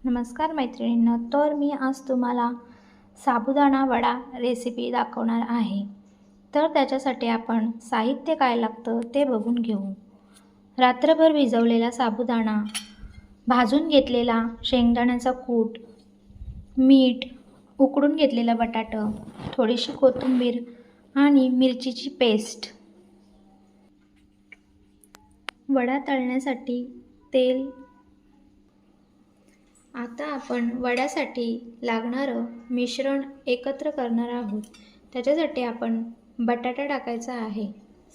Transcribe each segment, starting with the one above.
नमस्कार मैत्रिणींनो, तर मी आज तुम्हाला साबुदाणा वडा रेसिपी दाखवणार आहे। तर त्याच्यासाठी आपण साहित्य काय लागतं ते बघून घेऊ। रात्रभर भिजवलेला साबुदाणा, भाजून घेतलेला शेंगदाण्याचा कूट, मीठ, उकडून घेतलेला बटाटा, थोडीशी कोथिंबीर आणि मिरचीची पेस्ट। वडा तळण्यासाठी तेल। आता आपण वड्यासाठी लागणारं मिश्रण एकत्र करणार आहोत। त्याच्यासाठी आपण बटाटा टाकायचा आहे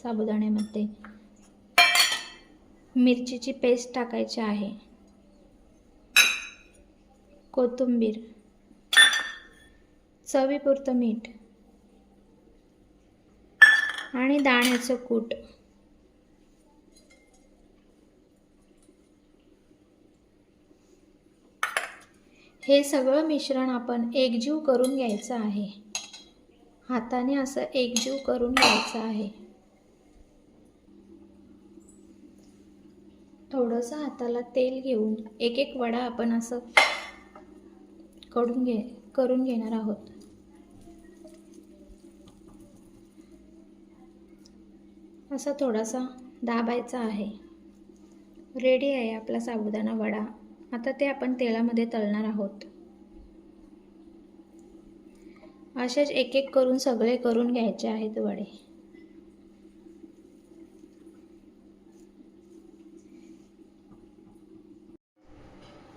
साबुदाण्यामध्ये, मिरचीची पेस्ट टाकायची आहे, कोथिंबीर, चवीपुरतं मीठ आणि दाण्याचं कूट। हे सगळं मिश्रण आपण एकजीव करून घ्यायचं आहे। हाताने असं एकजीव करून घ्यायचं आहे। थोडंसं हाताला तेल घेऊन एक एक वडा आपण असं करून घेणार आहोत। असं थोडासा दाबायचा आहे। रेडी आहे आपला साबुदाणा वडा। आता ते आपण तेलामध्ये तळणार आहोत। असेच एक एक करून सगळे करून घ्यायचे आहेत वडे।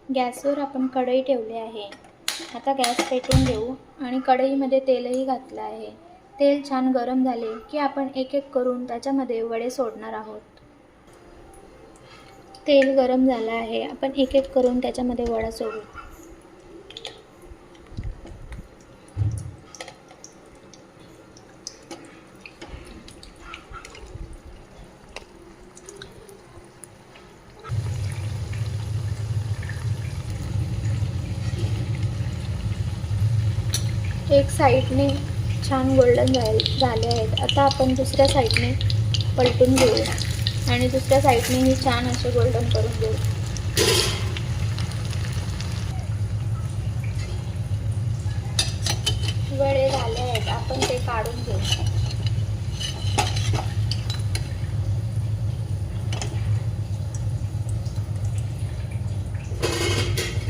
गॅसवर आपण कढई ठेवली आहे। आता गॅस पेटवून घेऊ आणि कढईमध्ये तेलही घातलं आहे। तेल छान गरम झाले की आपण एक एक करून त्याच्यामध्ये वडे सोडणार आहोत। तेल गरम झालं आहे, आपण एक एक करून त्याच्यामध्ये वडा सोडू। एक साईडने छान गोल्डन झाले आहेत। आता आपण दुसऱ्या साईडने पलटून घेऊ आणि दुसऱ्या साईडनेही छान असे गोल्डन करून घेऊ। वडे झाले आहेत, आपण ते काढून घेऊ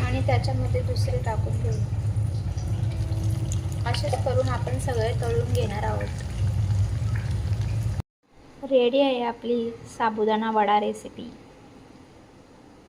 आणि त्याच्यामध्ये दुसरे टाकून घेऊ। असेच करून आपण सगळे तळून घेणार आहोत। रेडी आहे आपली साबुदाणा वडा रेसिपी।